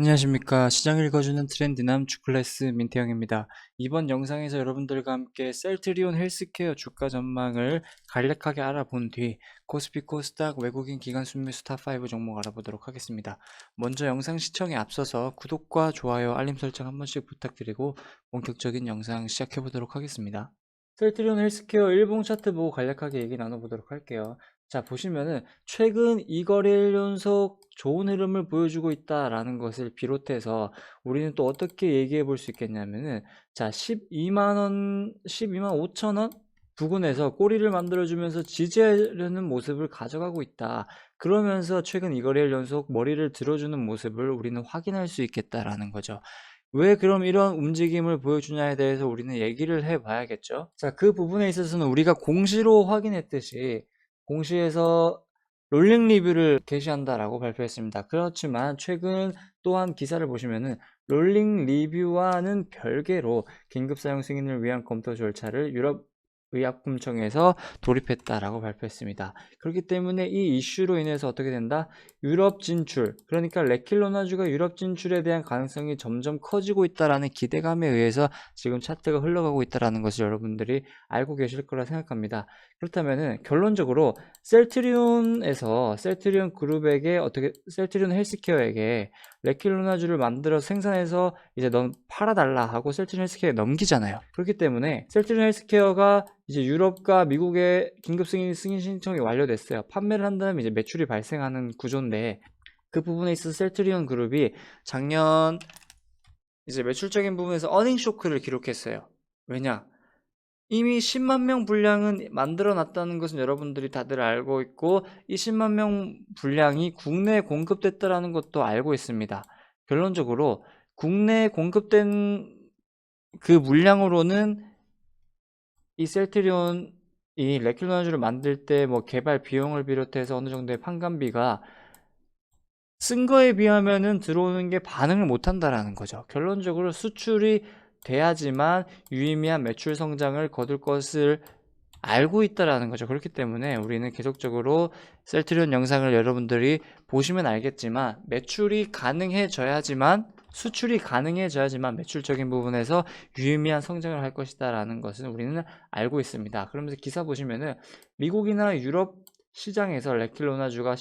안녕하십니까. 시장을 읽어주는 트렌디남 주클래스 민태형입니다. 이번 영상에서 여러분들과 함께 셀트리온 헬스케어 주가 전망을 간략하게 알아본 뒤 코스피 코스닥 외국인 기관 순매수 탑5 종목 알아보도록 하겠습니다. 먼저 영상 시청에 앞서서 구독과 좋아요, 알림 설정 한 번씩 부탁드리고 본격적인 영상 시작해 보도록 하겠습니다. 셀트리온 헬스케어 일봉 차트 보고 간략하게 얘기 나눠보도록 할게요. 자, 보시면은 최근 2거래일 연속 좋은 흐름을 보여주고 있다라는 것을 비롯해서 우리는 또 어떻게 얘기해 볼 수 있겠냐면은, 자, 12만 원, 12만 5천 원 부근에서 꼬리를 만들어주면서 지지하려는 모습을 가져가고 있다. 그러면서 최근 2거래일 연속 머리를 들어주는 모습을 우리는 확인할 수 있겠다라는 거죠. 왜 그럼 이런 움직임을 보여주냐에 대해서 우리는 얘기를 해봐야겠죠. 자, 그 부분에 있어서는 우리가 공시로 확인했듯이 공시에서 롤링 리뷰를 게시한다라고 발표했습니다. 그렇지만 최근 또한 기사를 보시면은 롤링 리뷰와는 별개로 긴급 사용 승인을 위한 검토 절차를 유럽 의약품청에서 돌입했다라고 발표했습니다. 그렇기 때문에 이 이슈로 인해서 어떻게 된다? 유럽 진출, 그러니까 레킬로나주가 유럽 진출에 대한 가능성이 점점 커지고 있다라는 기대감에 의해서 지금 차트가 흘러가고 있다라는 것을 여러분들이 알고 계실 거라 생각합니다. 그렇다면은 결론적으로 셀트리온 그룹에게 셀트리온 헬스케어에게 레킬로나주를 만들어 생산해서 이제 넌 팔아달라 하고 셀트리온 헬스케어에 넘기잖아요. 그렇기 때문에 셀트리온 헬스케어가 이제 유럽과 미국의 긴급 승인 신청이 완료됐어요. 판매를 한다면 이제 매출이 발생하는 구조인데, 그 부분에 있어서 셀트리온 그룹이 작년 이제 매출적인 부분에서 어닝 쇼크를 기록했어요. 왜냐? 이미 10만 명 분량은 만들어 놨다는 것은 여러분들이 다들 알고 있고, 이 10만 명 분량이 국내에 공급됐다라는 것도 알고 있습니다. 결론적으로 국내에 공급된 그 물량으로는 이 셀트리온이 레킬로나주를 만들 때 뭐 개발 비용을 비롯해서 어느 정도의 판관비가 쓴 거에 비하면은 들어오는 게 반응을 못 한다라는 거죠. 결론적으로 수출이 돼야지만 유의미한 매출 성장을 거둘 것을 알고 있다라는 거죠. 그렇기 때문에 우리는 계속적으로 셀트리온 영상을 여러분들이 보시면 알겠지만, 수출이 가능해져야지만 매출적인 부분에서 유의미한 성장을 할 것이다라는 것은 우리는 알고 있습니다. 그러면서 기사 보시면은 미국이나 유럽 시장에서 레킬로나주가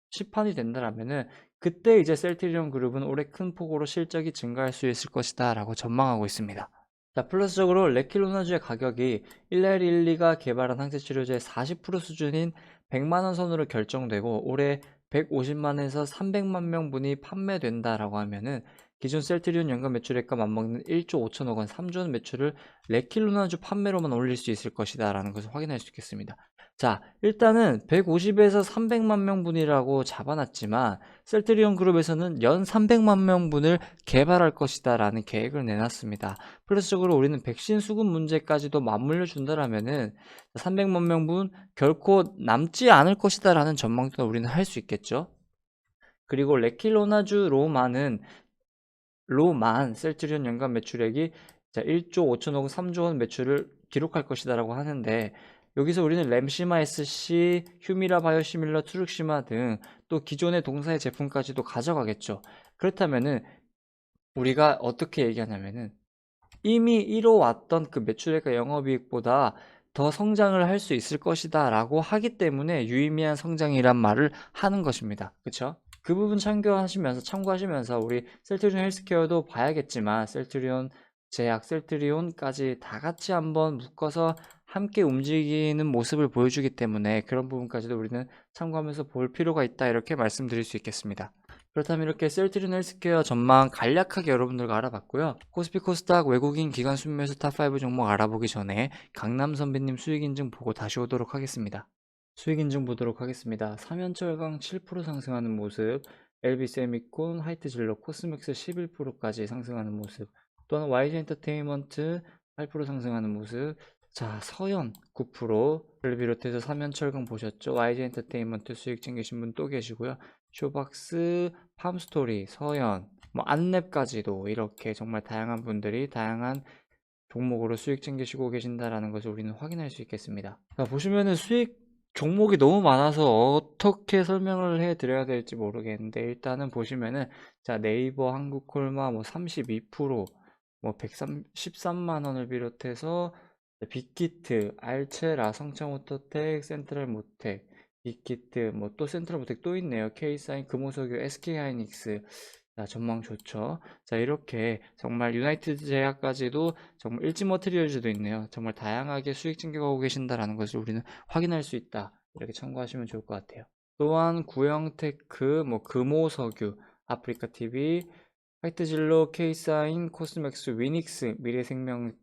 시판이 된다라면은 그때 이제 셀트리온 그룹은 올해 큰 폭으로 실적이 증가할 수 있을 것이다 라고 전망하고 있습니다. 자, 플러스적으로 레킬로나주의 가격이 일라리 1, 2가 개발한 항체 치료제의 40% 수준인 100만원 선으로 결정되고 올해 150만에서 300만 명분이 판매된다라고 하면은 기존 셀트리온 연간 매출액과 맞먹는 1조 5천억 원, 3조 원 매출을 레킬로나주 판매로만 올릴 수 있을 것이다 라는 것을 확인할 수 있겠습니다. 자, 일단은 150에서 300만 명분이라고 잡아놨지만 셀트리온 그룹에서는 연 300만 명분을 개발할 것이다 라는 계획을 내놨습니다. 플러스적으로 우리는 백신 수급 문제까지도 맞물려 준다라면은 300만 명분 결코 남지 않을 것이다 라는 전망도 우리는 할 수 있겠죠. 그리고 레킬로나주 로만 셀트리온 연간 매출액이 1조 5천억 원, 3조 원 매출을 기록할 것이다라고 하는데, 여기서 우리는 램시마 SC, 휴미라 바이오시밀러, 투룩시마 등 또 기존의 동사의 제품까지도 가져가겠죠. 그렇다면은 우리가 어떻게 얘기하냐면은 이미 이뤄왔던 그 매출액과 영업이익보다 더 성장을 할 수 있을 것이다 라고 하기 때문에 유의미한 성장이란 말을 하는 것입니다. 그쵸? 그 부분 참고하시면서 우리 셀트리온 헬스케어도 봐야겠지만, 셀트리온 제약, 셀트리온까지 다 같이 한번 묶어서 함께 움직이는 모습을 보여주기 때문에 그런 부분까지도 우리는 참고하면서 볼 필요가 있다, 이렇게 말씀드릴 수 있겠습니다. 그렇다면 이렇게 셀트리온 헬스케어 전망 간략하게 여러분들과 알아봤고요. 코스피 코스닥 외국인 기관 순매수 탑5 종목 알아보기 전에 강남 선배님 수익 인증 보고 다시 오도록 하겠습니다. 수익 인증 보도록 하겠습니다. 삼연철강 7% 상승하는 모습, LB세미콘, 하이트진로, 코스맥스 11%까지 상승하는 모습, 또한 YG엔터테인먼트 8% 상승하는 모습, 자, 서현 9%를 비롯해서 삼연철강 보셨죠? YG엔터테인먼트 수익 챙기신 분 또 계시고요. 쇼박스, 팜스토리, 서현, 뭐 안랩까지도 이렇게 정말 다양한 분들이 다양한 종목으로 수익 챙기시고 계신다라는 것을 우리는 확인할 수 있겠습니다. 자, 보시면은 수익 종목이 너무 많아서 어떻게 설명을 해 드려야 될지 모르겠는데, 일단은 보시면은 자, 네이버 한국콜마 뭐 32%, 뭐 113만 원을 비롯해서 빅히트, 알체라, 성창오토텍, 센트럴모텍, 빅히트, 뭐 또 센트럴모텍 또 있네요. K사인, 금호석유, SK하이닉스. 자, 전망 좋죠. 자, 이렇게 정말 유나이티드 제약까지도, 정말 일지머티리얼즈도 있네요. 정말 다양하게 수익 챙겨가고 계신다라는 것을 우리는 확인할 수 있다. 이렇게 참고하시면 좋을 것 같아요. 또한 구형테크, 뭐 금호석유, 아프리카TV, 화이트진로, K사인, 코스맥스, 위닉스, 미래생명자원,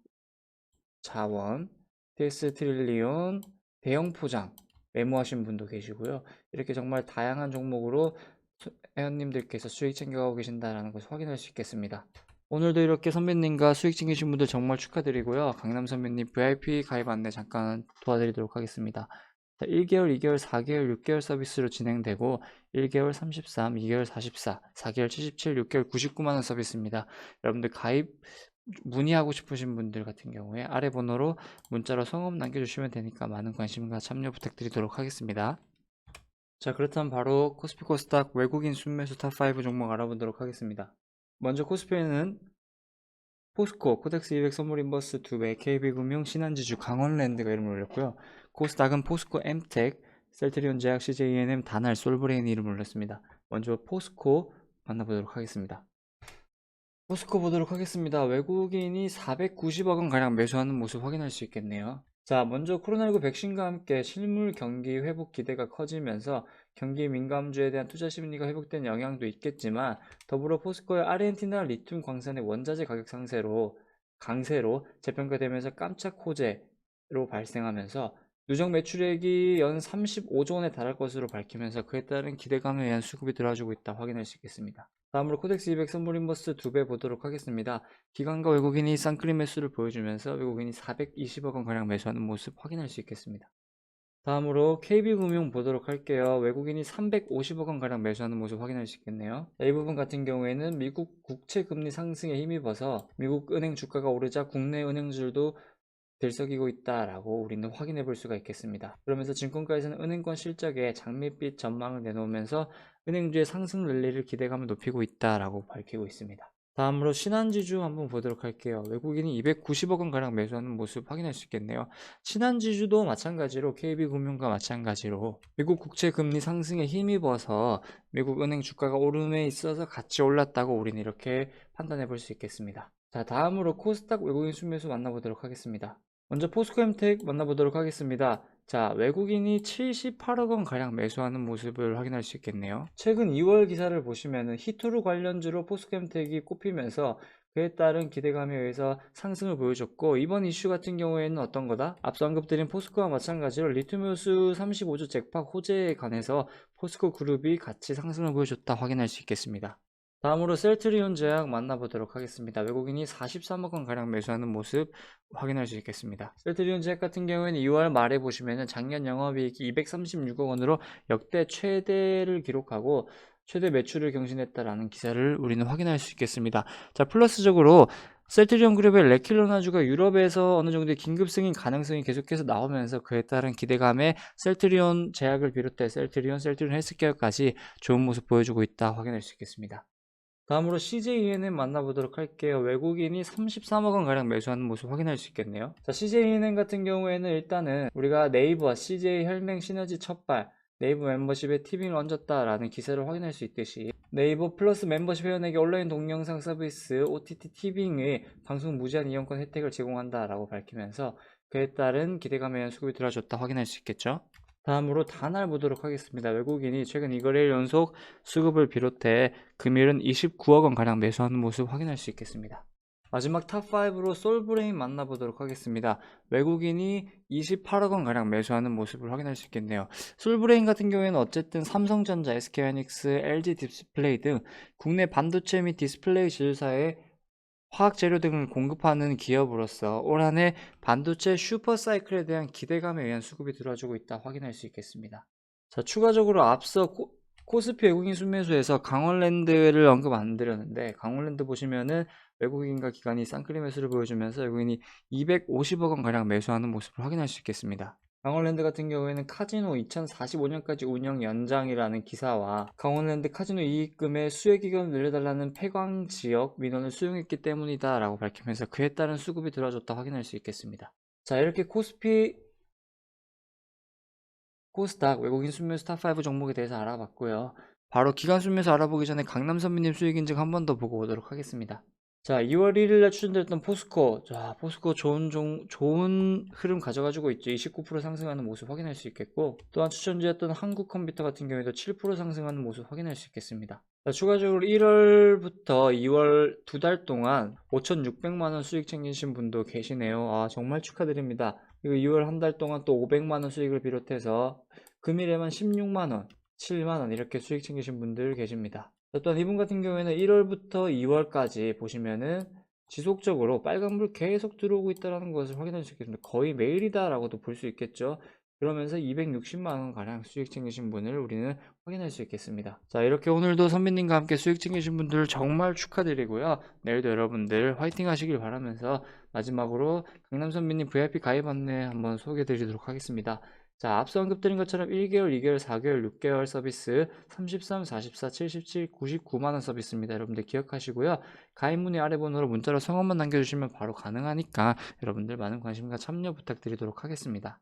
TS트릴리온, 대형포장 메모하신 분도 계시고요. 이렇게 정말 다양한 종목으로 회원님들께서 수익 챙겨가고 계신다는 것을 확인할 수 있겠습니다. 오늘도 이렇게 선배님과 수익 챙기신 분들 정말 축하드리고요. 강남 선배님 VIP 가입 안내 잠깐 도와드리도록 하겠습니다. 1개월, 2개월, 4개월, 6개월 서비스로 진행되고 1개월 33, 2개월 44, 4개월 77, 6개월 99만 원 서비스입니다. 여러분들 가입 문의하고 싶으신 분들 같은 경우에 아래 번호로 문자로 성함 남겨주시면 되니까 많은 관심과 참여 부탁드리도록 하겠습니다. 자, 그렇다면 바로 코스피 코스닥 외국인 순매수 탑5 종목 알아보도록 하겠습니다. 먼저 코스피에는 포스코, 코덱스 200 선물 인버스 2배, KB금융, 신한지주, 강원랜드가 이름을 올렸고요. 코스닥은 포스코 엠텍, 셀트리온 제약, CJENM, 다날, 솔브레인이 이름을 올렸습니다. 먼저 포스코 만나보도록 하겠습니다. 포스코 보도록 하겠습니다. 외국인이 490억 원 가량 매수하는 모습 확인할 수 있겠네요. 자, 먼저 코로나19 백신과 함께 실물 경기 회복 기대가 커지면서 경기 민감주에 대한 투자 심리가 회복된 영향도 있겠지만, 더불어 포스코의 아르헨티나 리튬 광산의 원자재 가격 강세로 재평가되면서 깜짝 호재로 발생하면서 누적 매출액이 연 35조 원에 달할 것으로 밝히면서 그에 따른 기대감에 의한 수급이 들어와주고 있다 확인할 수 있겠습니다. 다음으로 코덱스 200 선물 인버스 2배 보도록 하겠습니다. 기관과 외국인이 쌍끌이 매수를 보여주면서 외국인이 420억 원 가량 매수하는 모습 확인할 수 있겠습니다. 다음으로 KB금융 보도록 할게요. 외국인이 350억 원 가량 매수하는 모습 확인할 수 있겠네요. 이 부분 같은 경우에는 미국 국채 금리 상승에 힘입어서 미국 은행 주가가 오르자 국내 은행주들도 들썩이고 있다라고 우리는 확인해 볼 수가 있겠습니다. 그러면서 증권가에서는 은행권 실적에 장밋빛 전망을 내놓으면서 은행주의 상승 랠리를 기대감을 높이고 있다라고 밝히고 있습니다. 다음으로 신한지주 한번 보도록 할게요. 외국인이 290억 원 가량 매수하는 모습 확인할 수 있겠네요. 신한지주도 마찬가지로 KB금융과 마찬가지로 미국 국채 금리 상승에 힘입어서 미국 은행 주가가 오름에 있어서 같이 올랐다고 우리는 이렇게 판단해 볼 수 있겠습니다. 자, 다음으로 코스닥 외국인 순매수 만나보도록 하겠습니다. 먼저 포스코엠텍 만나보도록 하겠습니다. 자, 외국인이 78억 원 가량 매수하는 모습을 확인할 수 있겠네요. 최근 2월 기사를 보시면은 히토루 관련주로 포스코엠텍이 꼽히면서 그에 따른 기대감에 의해서 상승을 보여줬고, 이번 이슈 같은 경우에는 어떤 거다? 앞서 언급드린 포스코와 마찬가지로 리튬효수 35조 잭팟 호재에 관해서 포스코 그룹이 같이 상승을 보여줬다 확인할 수 있겠습니다. 다음으로 셀트리온 제약 만나보도록 하겠습니다. 외국인이 43억 원 가량 매수하는 모습 확인할 수 있겠습니다. 셀트리온 제약 같은 경우에는 2월 말에 보시면은 작년 영업이익이 236억 원으로 역대 최대를 기록하고 최대 매출을 경신했다라는 기사를 우리는 확인할 수 있겠습니다. 자, 플러스적으로 셀트리온 그룹의 레킬로나주가 유럽에서 어느 정도의 긴급 승인 가능성이 계속해서 나오면서 그에 따른 기대감에 셀트리온 제약을 비롯해 셀트리온 헬스케어까지 좋은 모습 보여주고 있다 확인할 수 있겠습니다. 다음으로 CJENM 만나보도록 할게요. 외국인이 33억 원 가량 매수하는 모습 확인할 수 있겠네요. 자, CJENM 같은 경우에는 일단은 우리가 네이버 CJ 혈맹 시너지 첫발 네이버 멤버십에 TV를 얹었다라는 기사를 확인할 수 있듯이 네이버 플러스 멤버십 회원에게 온라인 동영상 서비스 OTT 티빙의 방송 무제한 이용권 혜택을 제공한다라고 밝히면서 그에 따른 기대감에 의한 수급이 들어줬다 확인할 수 있겠죠. 다음으로 다날 보도록 하겠습니다. 외국인이 최근 2거래일 연속 수급을 비롯해 금일은 29억 원 가량 매수하는 모습 확인할 수 있겠습니다. 마지막 탑5로 솔브레인 만나보도록 하겠습니다. 외국인이 28억 원 가량 매수하는 모습을 확인할 수 있겠네요. 솔브레인 같은 경우에는 어쨌든 삼성전자, SK하이닉스, LG 디스플레이 등 국내 반도체 및 디스플레이 제조사에 화학 재료 등을 공급하는 기업으로서 올 한 해 반도체 슈퍼사이클에 대한 기대감에 의한 수급이 들어주고 있다 확인할 수 있겠습니다. 자, 추가적으로 앞서 코스피 외국인 순매수에서 강원랜드를 언급 안 드렸는데, 강원랜드 보시면은 외국인과 기관이 쌍끌이 매수를 보여주면서 외국인이 250억 원 가량 매수하는 모습을 확인할 수 있겠습니다. 강원랜드 같은 경우에는 카지노 2045년까지 운영 연장이라는 기사와 강원랜드 카지노 이익금의 수혜기간을 늘려달라는 폐광 지역 민원을 수용했기 때문이다 라고 밝히면서 그에 따른 수급이 들어줬다 확인할 수 있겠습니다. 자, 이렇게 코스피, 코스닥 외국인 순매수 탑5 종목에 대해서 알아봤고요. 바로 기간 순매수 알아보기 전에 강남선비님 수익 인증 한 번 더 보고 오도록 하겠습니다. 자, 2월 1일날 추천드렸던 포스코. 자, 포스코 좋은 흐름 가져가지고 있죠. 29% 상승하는 모습 확인할 수 있겠고, 또한 추천드렸던 한국컴퓨터 같은 경우에도 7% 상승하는 모습 확인할 수 있겠습니다. 자, 추가적으로 1월부터 2월 두 달 동안 5,600만원 수익 챙기신 분도 계시네요. 아, 정말 축하드립니다. 그리고 2월 한 달 동안 또 500만원 수익을 비롯해서 금일에만 16만원, 7만원 이렇게 수익 챙기신 분들 계십니다. 또한 이분 같은 경우에는 1월부터 2월까지 보시면은 지속적으로 빨간불 계속 들어오고 있다는 것을 확인할 수 있겠습니다. 거의 매일이다 라고도 볼 수 있겠죠. 그러면서 260만원 가량 수익 챙기신 분을 우리는 확인할 수 있겠습니다. 자, 이렇게 오늘도 선배님과 함께 수익 챙기신 분들 정말 축하드리고요. 내일도 여러분들 화이팅 하시길 바라면서 마지막으로 강남 선배님 VIP 가입 안내 한번 소개해 드리도록 하겠습니다. 자, 앞서 언급드린 것처럼 1개월, 2개월, 4개월, 6개월 서비스 33, 44, 77, 99만원 서비스입니다. 여러분들 기억하시고요. 가입 문의 아래 번호로 문자로 성함만 남겨주시면 바로 가능하니까 여러분들 많은 관심과 참여 부탁드리도록 하겠습니다.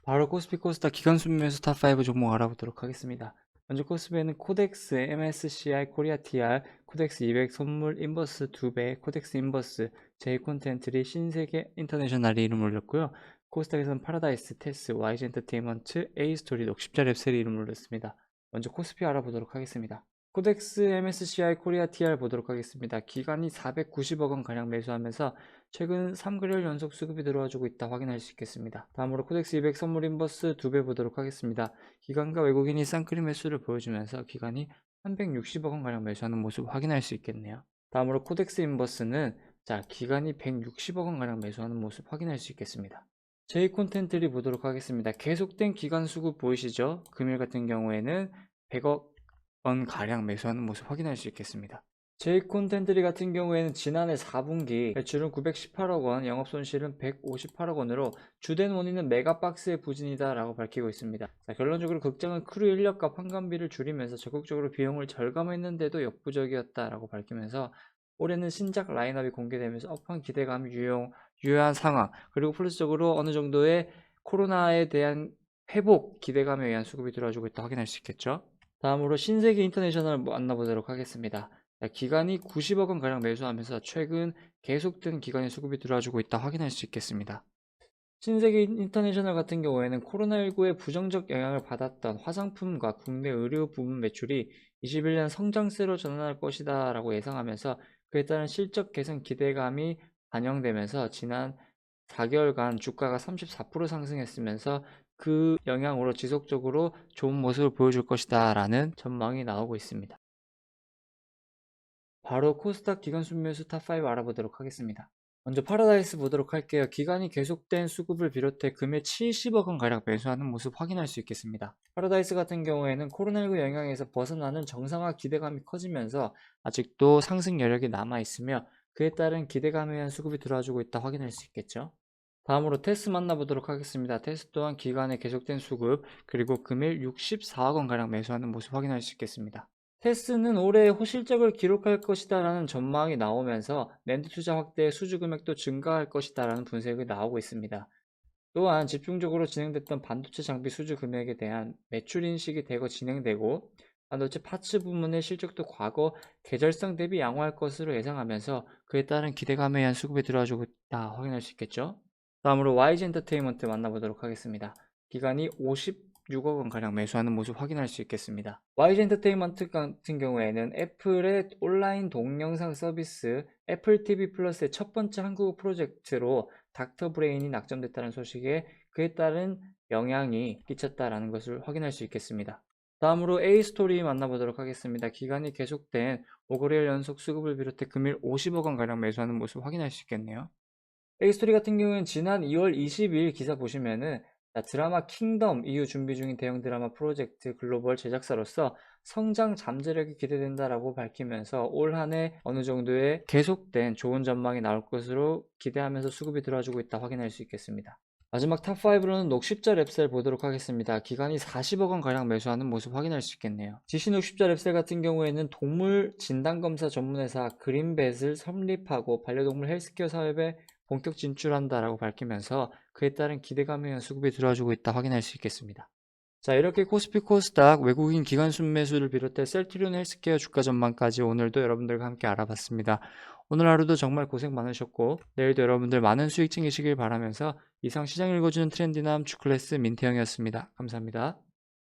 바로 코스피 코스닥 기간 순매수 탑5 종목 알아보도록 하겠습니다. 먼저 코스피에는 코덱스, MSCI, 코리아 TR, 코덱스 200 선물 인버스 2배, 코덱스 인버스, J콘텐트리, 신세계 인터내셔널이 이름을 올렸고요. 코스닥에서는 파라다이스, 테스, YG 엔터테인먼트, A스토리, 녹십자 랩셀이 이름을 올렸습니다. 먼저 코스피 알아보도록 하겠습니다. 코덱스 MSCI 코리아 TR 보도록 하겠습니다. 기간이 490억 원 가량 매수하면서 최근 3개월 연속 수급이 들어와주고 있다 확인할 수 있겠습니다. 다음으로 코덱스 200 선물 인버스 2배 보도록 하겠습니다. 기관과 외국인이 쌍끌이 매수를 보여주면서 기간이 360억 원 가량 매수하는 모습 확인할 수 있겠네요. 다음으로 코덱스 인버스는 기간이 160억 원 가량 매수하는 모습 확인할 수 있겠습니다. J콘텐트리 보도록 하겠습니다. 계속된 기간 수급 보이시죠? 금일 같은 경우에는 100억 원 가량 매수하는 모습 확인할 수 있겠습니다. J콘텐트리 같은 경우에는 지난해 4분기 매출은 918억 원, 영업손실은 158억 원으로 주된 원인은 메가박스의 부진이다 라고 밝히고 있습니다. 자, 결론적으로 극장은 크루 인력과 환관비를 줄이면서 적극적으로 비용을 절감했는데도 역부족이었다 라고 밝히면서 올해는 신작 라인업이 공개되면서 업황 기대감이 유효한 상황, 그리고 플러스적으로 어느 정도의 코로나에 대한 회복 기대감에 의한 수급이 들어와주고 있다 확인할 수 있겠죠. 다음으로 신세계 인터내셔널 만나보도록 하겠습니다. 기간이 90억 원 가량 매수하면서 최근 계속된 기간의 수급이 들어와주고 있다 확인할 수 있겠습니다. 신세계 인터내셔널 같은 경우에는 코로나19의 부정적 영향을 받았던 화장품과 국내 의료 부문 매출이 21년 성장세로 전환할 것이다 라고 예상하면서 그에 따른 실적 개선 기대감이 반영되면서 지난 4개월간 주가가 34% 상승했으면서 그 영향으로 지속적으로 좋은 모습을 보여줄 것이다 라는 전망이 나오고 있습니다. 바로 코스닥 기간 순매수 탑5 알아보도록 하겠습니다. 먼저 파라다이스 보도록 할게요. 기간이 계속된 수급을 비롯해 금일 70억 원 가량 매수하는 모습 확인할 수 있겠습니다. 파라다이스 같은 경우에는 코로나19 영향에서 벗어나는 정상화 기대감이 커지면서 아직도 상승 여력이 남아있으며 그에 따른 기대감에 의한 수급이 들어와주고 있다 확인할 수 있겠죠. 다음으로 테스 만나보도록 하겠습니다. 테스 또한 기간에 계속된 수급, 그리고 금일 64억 원 가량 매수하는 모습 확인할 수 있겠습니다. 테스는 올해 호실적을 기록할 것이다 라는 전망이 나오면서 낸드 투자 확대의 수주 금액도 증가할 것이다 라는 분석이 나오고 있습니다. 또한 집중적으로 진행됐던 반도체 장비 수주 금액에 대한 매출 인식이 대거 진행되고 반도체 파츠 부문의 실적도 과거 계절성 대비 양호할 것으로 예상하면서 그에 따른 기대감에 의한 수급이 들어와주고 있다 확인할 수 있겠죠. 다음으로 YG 엔터테인먼트 만나보도록 하겠습니다. 기간이 56억 원 가량 매수하는 모습 확인할 수 있겠습니다. YG 엔터테인먼트 같은 경우에는 애플의 온라인 동영상 서비스 애플 TV 플러스의 첫 번째 한국어 프로젝트로 닥터 브레인이 낙점됐다는 소식에 그에 따른 영향이 끼쳤다라는 것을 확인할 수 있겠습니다. 다음으로 A스토리 만나보도록 하겠습니다. 기간이 계속된 5거래일 연속 수급을 비롯해 금일 50억 원 가량 매수하는 모습 확인할 수 있겠네요. A스토리 같은 경우는 지난 2월 22일 기사 보시면은 드라마 킹덤 이후 준비 중인 대형 드라마 프로젝트 글로벌 제작사로서 성장 잠재력이 기대된다라고 밝히면서 올 한 해 어느 정도의 계속된 좋은 전망이 나올 것으로 기대하면서 수급이 들어와주고 있다 확인할 수 있겠습니다. 마지막 탑5로는 녹십자 랩셀 보도록 하겠습니다. 기관이 40억 원 가량 매수하는 모습 확인할 수 있겠네요. 지시 녹십자 랩셀 같은 경우에는 동물 진단검사 전문회사 그린벳을 설립하고 반려동물 헬스케어 사업에 본격 진출한다라고 밝히면서 그에 따른 기대감에 의한 수급이 들어와주고 있다 확인할 수 있겠습니다. 자, 이렇게 코스피 코스닥 외국인 기관 순매수를 비롯해 셀트리온 헬스케어 주가 전망까지 오늘도 여러분들과 함께 알아봤습니다. 오늘 하루도 정말 고생 많으셨고 내일도 여러분들 많은 수익 챙기시길 바라면서 이상 시장 읽어주는 트렌디남 주클래스 민태형이었습니다. 감사합니다.